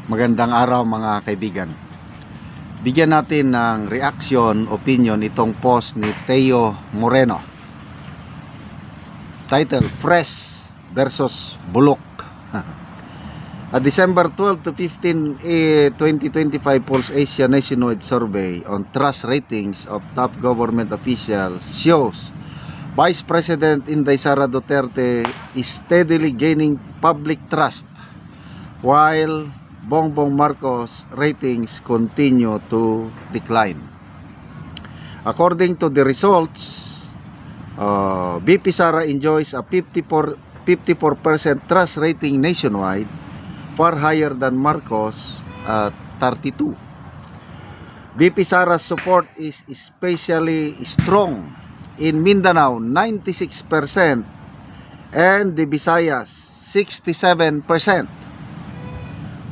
Magandang araw mga kaibigan. Bigyan natin ng reaction, opinion itong post ni Teo Moreno. Title, Fresh versus Bulok. A December 12 to 15, 2025 Pulse Asia Nationwide Survey on Trust Ratings of Top Government Officials shows Vice President Inday Sara Duterte is steadily gaining public trust while Bongbong Marcos ratings continue to decline. According to the results, VP Sara enjoys a 54% trust rating nationwide, far higher than Marcos at 32. VP Sara's support is especially strong in Mindanao, 96%, and the Visayas, 67%.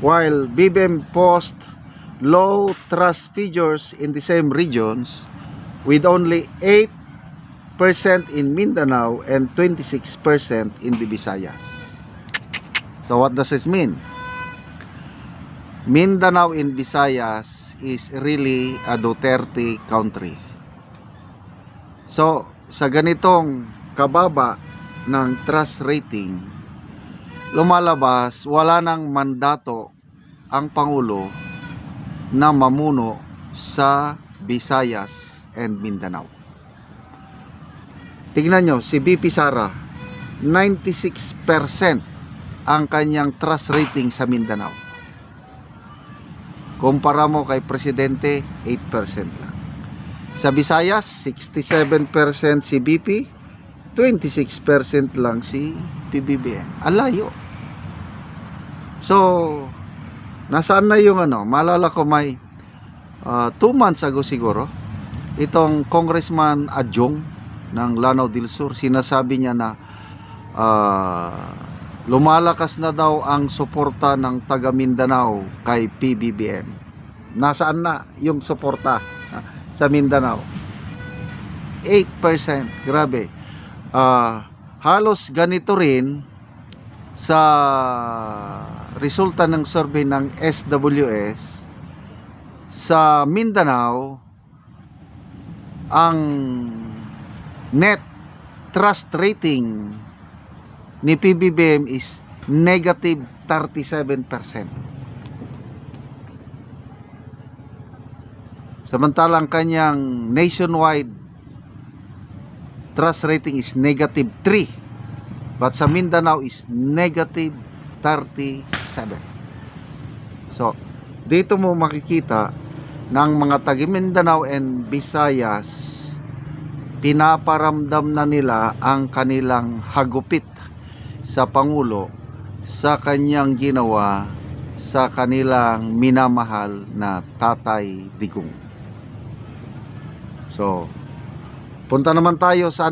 While BBM post low trust figures in the same regions with only 8% in Mindanao and 26% in the Visayas. So what does this mean? Mindanao and Visayas is really a Duterte country. So sa ganitong kababa ng trust rating, lumalabas wala nang mandato ang Pangulo na mamuno sa Visayas and Mindanao. Tingnan nyo, si VP Sara, 96% ang kanyang trust rating sa Mindanao. Kumpara mo kay Presidente, 8% lang. Sa Visayas, 67% si VP, 26% lang si PBBM. Alayo. So, nasaan na yung maalala ko may 2 months ago siguro, itong Congressman Adjong ng Lanao del Sur, sinasabi niya na lumalakas na daw ang suporta ng taga Mindanao kay PBBM. Nasaan na yung suporta sa Mindanao? 8%. Grabe. Halos ganito rin sa resulta ng survey ng SWS sa Mindanao. Ang net trust rating ni PBBM is negative 37%. Samantalang kanyang nationwide trust rating is negative 3, but sa Mindanao is negative 37. So, dito mo makikita ng mga taga Mindanao and Visayas, pinaparamdam na nila ang kanilang hagupit sa Pangulo sa kanyang ginawa sa kanilang minamahal na Tatay Digong. So, punta naman tayo sa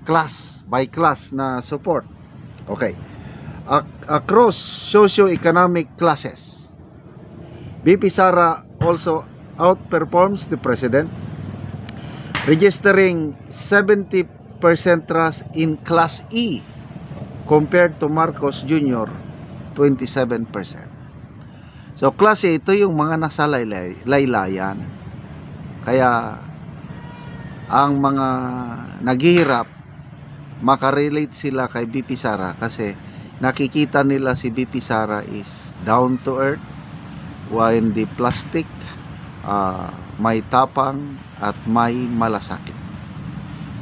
class by class na support. Okay. Across socio-economic classes, VP Sara also outperforms the President, registering 70% trust in Class E compared to Marcos Jr., 27%. So, Class E, ito yung mga nasa laylayan. Kaya ang mga naghihirap, makarelate sila kay VP Sara kasi nakikita nila si VP Sara is down to earth, hindi plastic, may tapang at may malasakit.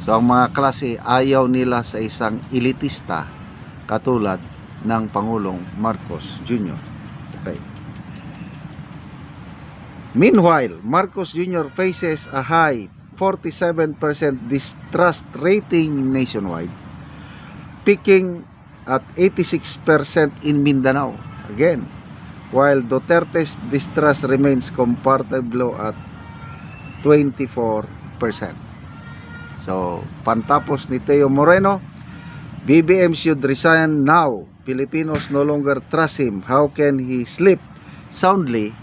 So ang mga klase ayaw nila sa isang elitista katulad ng Pangulong Marcos Jr. Okay. Meanwhile, Marcos Jr. faces a high 47% distrust rating nationwide, peaking at 86% in Mindanao again, while Duterte's distrust remains comfortable at 24%. So, pantapos ni Teo Moreno, BBM should resign now. Filipinos no longer trust him. How can he sleep soundly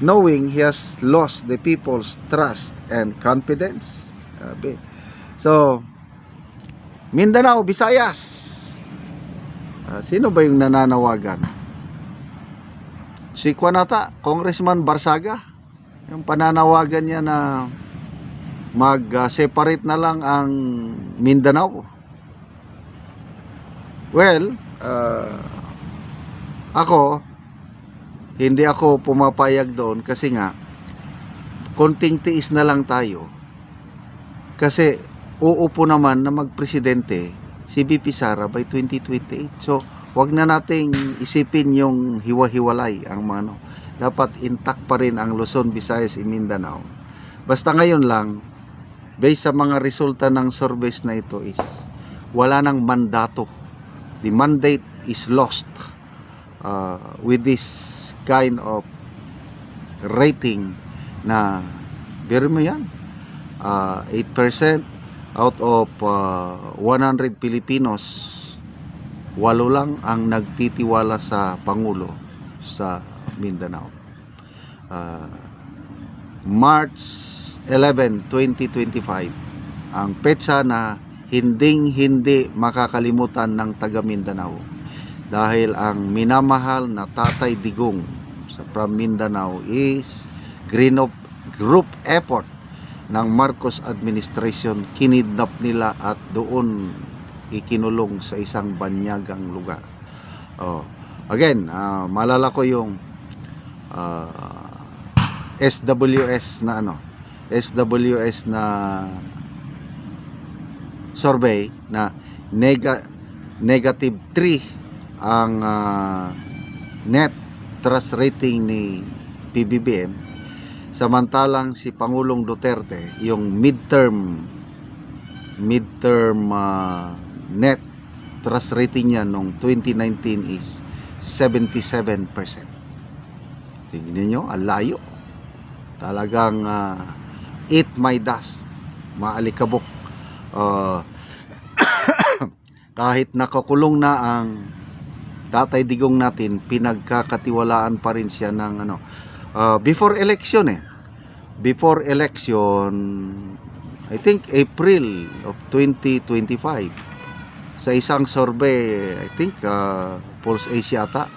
knowing he has lost the people's trust and confidence? So, Mindanao, Visayas, sino ba yung nananawagan? Si Kwanata, Congressman Barsaga, yung pananawagan niya na mag-separate na lang ang Mindanao. Well, hindi ako pumapayag doon kasi nga, konting tiis na lang tayo. Kasi uupo naman na magpresidente si VP Sara by 2028. So, wag na nating isipin yung hiwa-hiwalay ang mga ano. Dapat intact pa rin ang Luzon, Visayas, and Mindanao. Basta ngayon lang, based sa mga resulta ng surveys na ito is wala nang mandato. The mandate is lost with this kind of rating na biro mo yan, 8% out of 100 Filipinos, 8 lang ang nagtitiwala sa Pangulo sa Mindanao. March 11, 2025 ang petsa na hindi makakalimutan ng taga Mindanao dahil ang minamahal na Tatay Digong sa from Mindanao is group effort ng Marcos administration. Kinidnap nila at doon ikinulong sa isang banyagang lugar. Again, malala ko yung SWS na survey na negative 3 ang net trust rating ni PBBM, samantalang si Pangulong Duterte yung midterm net trust rating niya nung 2019 is 77%. Tingnan nyo, ang layo. Talagang eat my dust, maalikabok. Kahit nakakulong na ang Tatay Digong natin, pinagkakatiwalaan pa rin siya ng before election before election, I think April of 2025, sa isang survey, I think Pulse Asia ata,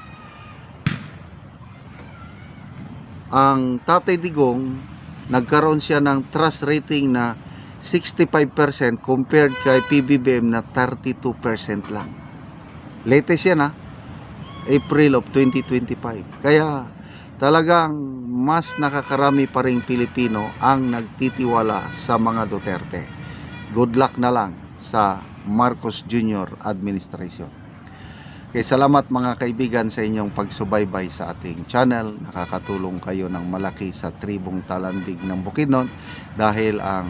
ang Tatay Digong nagkaroon siya ng trust rating na 65% compared kay PBBM na 32% lang. Latest yan April of 2025. Kaya talagang mas nakakarami pa ring Pilipino ang nagtitiwala sa mga Duterte. Good luck na lang sa Marcos Jr. administration. Kaya salamat mga kaibigan sa inyong pagsubaybay sa ating channel. Nakakatulong kayo ng malaki sa tribong Talandig ng Bukidnon dahil ang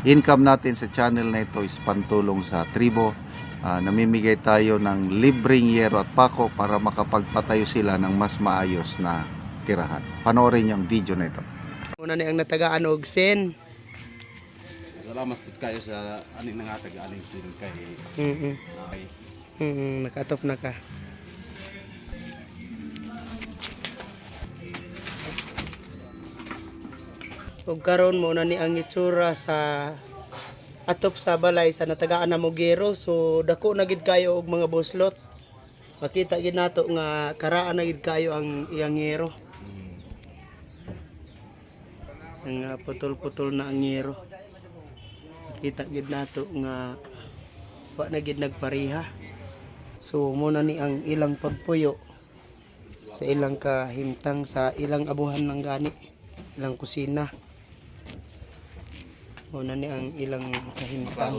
income natin sa channel na ito is pantulong sa tribo. Namimigay tayo ng libreng yero at pako para makapagpatayo sila ng mas maayos na tirahan. Panoorin yung video na ito. Una ni ang natagaan og sen. Salamat po kayo sa aning nga taga-aning sin kay Nakatop na ka. Ug karon mo na ni ang itsura sa atop sa balay sa natagaan na Mogero. So dako na gid kayo og mga buslot. Makita gid nato nga karaan na gid kayo ang iyang yero. Ang putol-putol na ang yero. Makita gid nato nga wa na gid nagpareha. So muna ni ang ilang pagpuyo sa ilang kahimtang sa ilang abuhan ng gani, ilang kusina. Muna ni ang ilang kahimtang,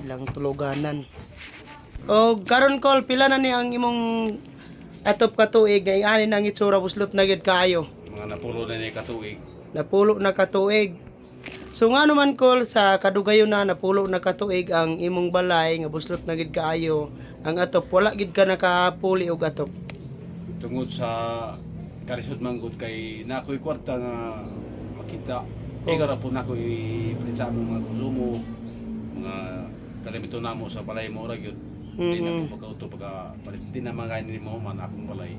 ilang tuluganan. O karon kol, pila na ni ang imong atop ka tuig ay ani nang itsura buslot na gid kaayo. mga napulo na ni katuig. Napulo na katuig. So nga naman kol sa kadugayon na napulo na katuig ang imong balay nga buslot na gid kaayo, ang atop wala gid ka nakapuli og atop. Tungod sa karisod manggod kay nakoy kwarta nga makita. Igara po nako i-print sa among mga konsumo, mga kalimito namo sa balay mo ra gyud. Di na ko pagauto pagka palit din na mga ni mo man akong balay.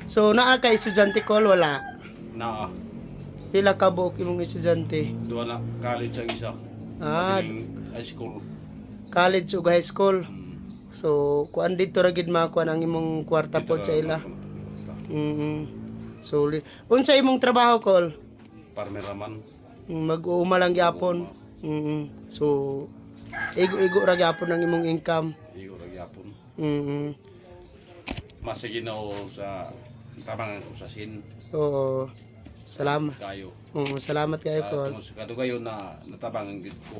So naa ka estudyante kol wala? Na Pila ka buok imong estudyante? duwa na college ang isa. Ah, Magaling high school. college ug high school. So kuan dito ra gid makuan ang imong kwarta po sa ila. So unsa imong trabaho kol? Parmeraman. Mag-uuma lang gyapon. So igo ra gyapon ang imong income. Igo ra gyapon. Mm. Sa tabangan ko sa sin Oo. Salamat. kayo. Salamat kayo kol. Tungod sa kadugayon na natabangan gid ko.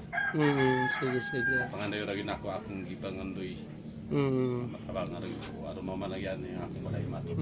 Sige sige. Pangandoy ra gyud ako akong gibangandoy. Mm. Matabangan ra gyud ko aron mamalagyan ni akong walay mato.